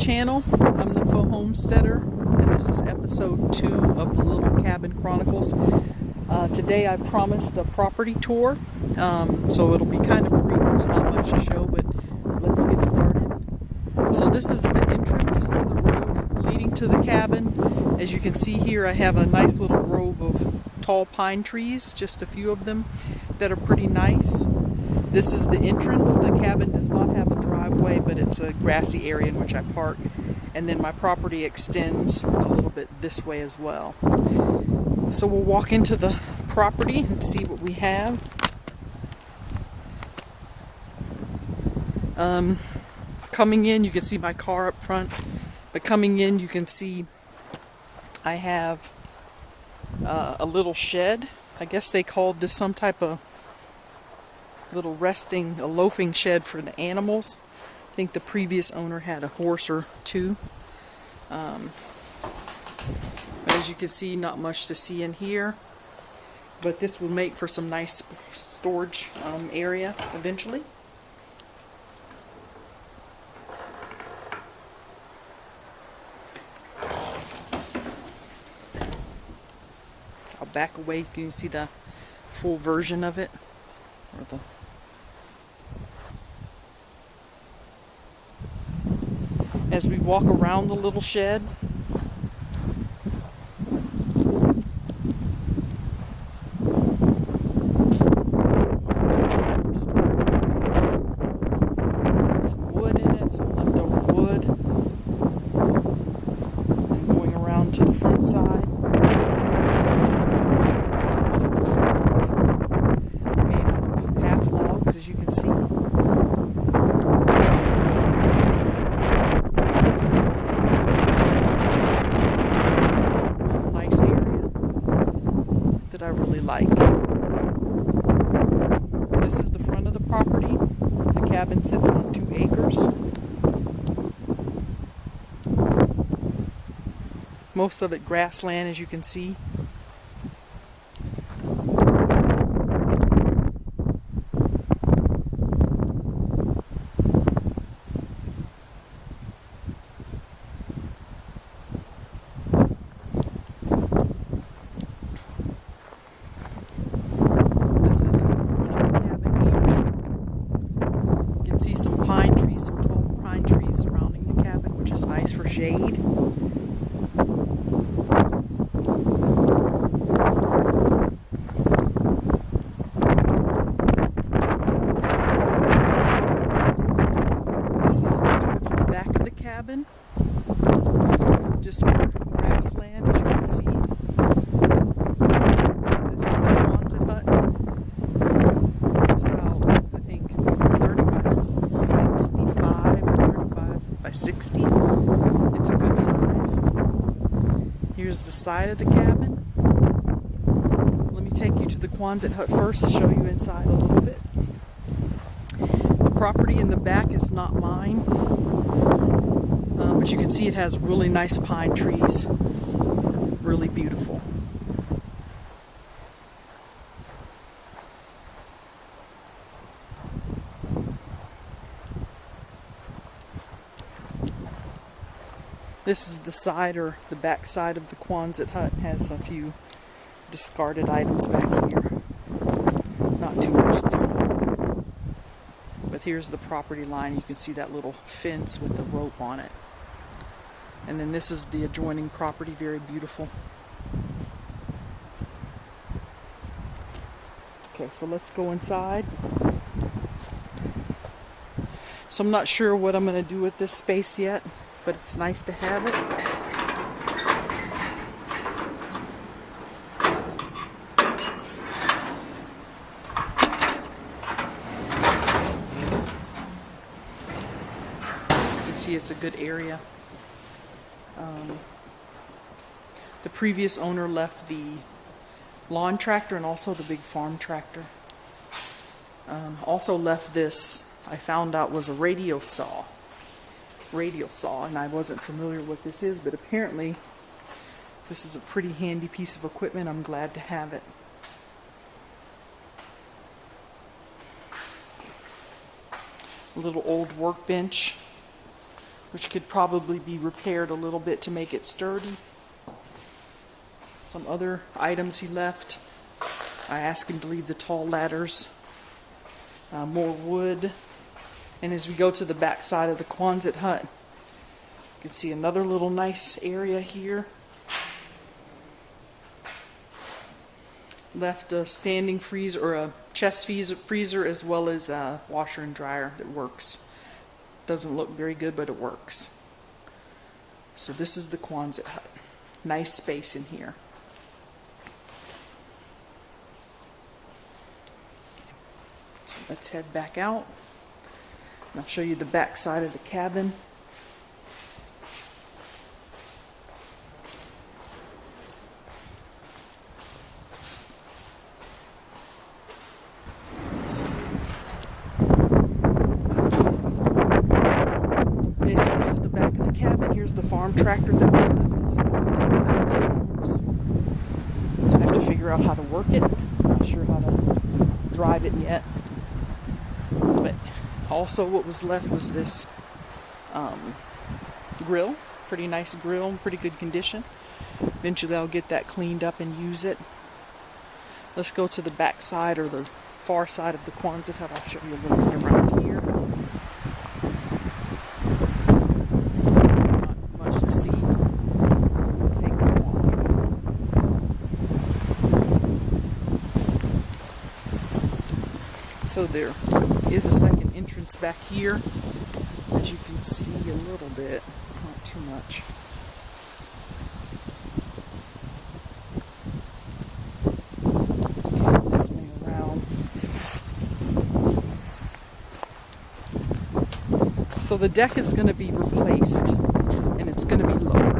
channel. I'm the Faux Homesteader, and this is episode 2 of the Little Cabin Chronicles. Today I promised a property tour, so it'll be kind of brief. There's not much to show, but let's get started. So this is the entrance of the road leading to the cabin. As you can see here, I have a nice little grove of tall pine trees, just a few of them that are pretty nice. This is the entrance. The cabin does not have a driveway, but it's a grassy area in which I park. And then my property extends a little bit this way as well. So we'll walk into the property and see what we have. Coming in, you can see my car up front. But coming in, you can see I have a little shed. I guess they called this some type of little a loafing shed for the animals. I think the previous owner had a horse or two. As you can see, not much to see in here, but this will make for some nice storage area eventually. I'll back away. You can see the full version of it. As we walk around the little shed, some wood in it, some leftover wood, and going around to the front side. This is what it looks like from the front, made out of half logs, as you can see. I really like. This is the front of the property. The cabin sits on 2 acres. Most of it grassland, as you can see. See some pine trees, some tall pine trees surrounding the cabin, which is nice for shade. This is towards the back of the cabin. Just more grassland, as you can see. This is the Quonset hut. It's about, I think, 30 by 65 or 35 by 60. It's a good size. Here's the side of the cabin. Let me take you to the Quonset hut first to show you inside a little bit. The property in the back is not mine, but you can see it has really nice pine trees. Really beautiful. This is the side or the back side of the Quonset hut. It has a few discarded items back here. Not too much to see. But here's the property line. You can see that little fence with the rope on it. And then this is the adjoining property, very beautiful. Okay, so let's go inside. So I'm not sure what I'm going to do with this space yet, but it's nice to have it. As you can see, it's a good area. The previous owner left the lawn tractor and also the big farm tractor. Also left this, I found out, was a radial saw, and I wasn't familiar what this is, but apparently this is a pretty handy piece of equipment. I'm glad to have it. A little old workbench which could probably be repaired a little bit to make it sturdy. Some other items he left. I asked him to leave the tall ladders, more wood. And as we go to the back side of the Quonset hut, you can see another little nice area here. Left a standing freezer, or a chest freezer, as well as a washer and dryer that works. Doesn't look very good, but it works. So this is the Quonset hut. Nice space in here. So let's head back out. And I'll show you the back side of the cabin. Okay, so this is the back of the cabin. Here's the farm tractor that was left. It's I have to figure out how to work it. I'm not sure how to drive it yet. But also what was left was this grill. Pretty nice grill, pretty good condition. Eventually I'll get that cleaned up and use it. Let's go to the back side, or the far side of the Quonset hut. I'll show you a little bit around here. Not much to see. Take a walk. So there is a second entrance back here, as you can see a little bit, not too much. Okay, let's swing around. So the deck is going to be replaced, and it's going to be lowered.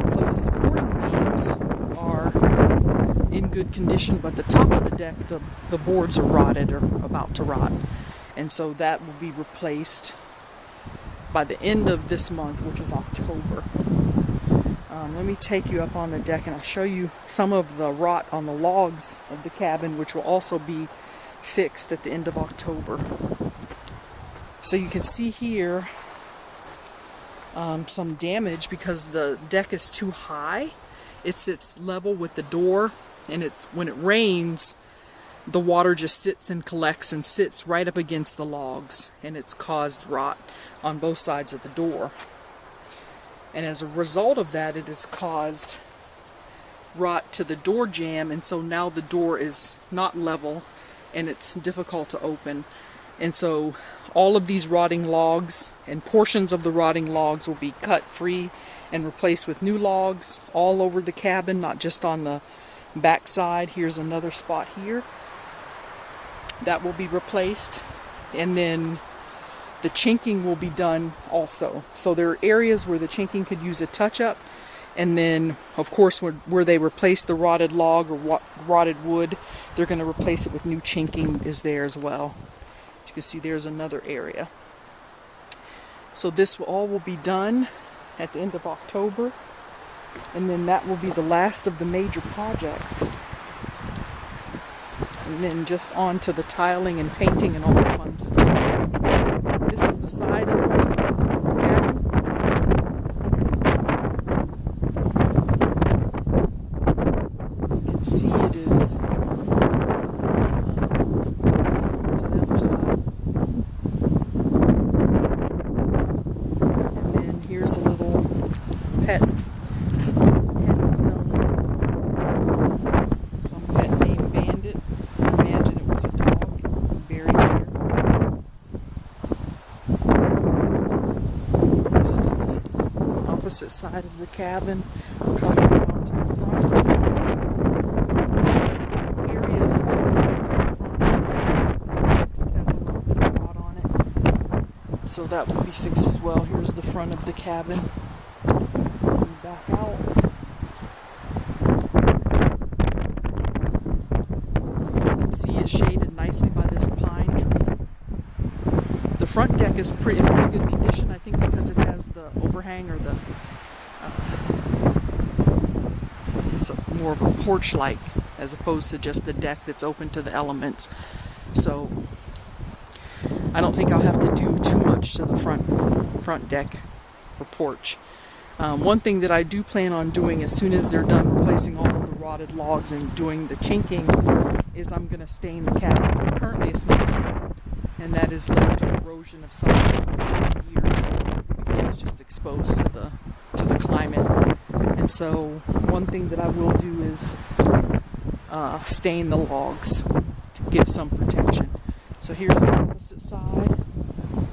So the supporting beams are in good condition, but the top of the deck, the boards are rotted or about to rot. And so that will be replaced by the end of this month, which is October. Let me take you up on the deck and I'll show you some of the rot on the logs of the cabin, which will also be fixed at the end of October. So you can see here some damage because the deck is too high. It sits level with the door, and when it rains, the water just sits and collects and sits right up against the logs, and it's caused rot on both sides of the door. And as a result of that, it has caused rot to the door jamb, and so now the door is not level and it's difficult to open. And so all of these rotting logs and portions of the rotting logs will be cut free and replaced with new logs all over the cabin, not just on the back side. Here's another spot here that will be replaced, and then the chinking will be done also. So there are areas where the chinking could use a touch-up, and then of course where they replace the rotted log or rotted wood, they're going to replace it with new chinking is there as well. As you can see, there's another area. So this all will be done at the end of October, and then that will be the last of the major projects. And then just on to the tiling and painting and all the fun stuff. This is the side of the cabin. You can see it is to the other side. And then here's a little pet stone. Some pet named Bandit. Imagine it was a dog buried here. This is the opposite side of the cabin. We're coming around to the front. Some areas and some areas on the front. This has a little bit of rot on it. So that will be fixed as well. Here's the front of the cabin. And back out. See it shaded nicely by this pine tree. The front deck is in pretty good condition, I think, because it has the overhang, or the it's more of a porch-like as opposed to just the deck that's open to the elements. So I don't think I'll have to do too much to the front deck or porch. One thing that I do plan on doing as soon as they're done replacing all of the rotted logs and doing the chinking is I'm going to stain the cabin. Currently it's not stained, and that is led to erosion of some years because it's just exposed to the climate. And so one thing that I will do is stain the logs to give some protection. So here's the opposite side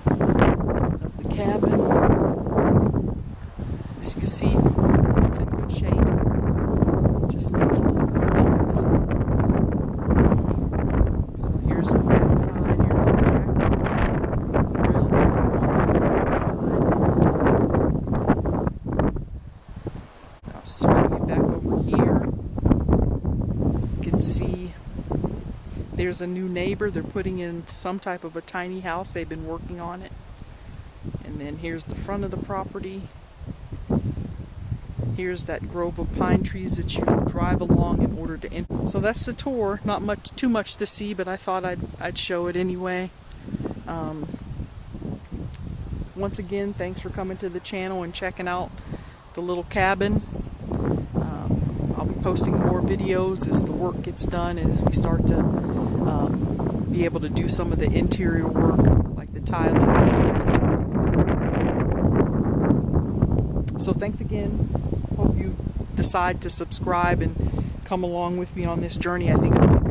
of the cabin. As you can see, it's in good shape. Just needs a little maintenance. So here's the back side. Here's the tractor drill that go onto the side. I'll swing it back over here. You can see there's a new neighbor. They're putting in some type of a tiny house. They've been working on it. And then here's the front of the property. Here's that grove of pine trees that you drive along in order to enter. So that's the tour. Not too much to see, but I thought I'd show it anyway. Once again, thanks for coming to the channel and checking out the little cabin. I'll be posting more videos as the work gets done and as we start to be able to do some of the interior work, like the tiling and painting. So thanks again. Hope you decide to subscribe and come along with me on this journey. I think it'll be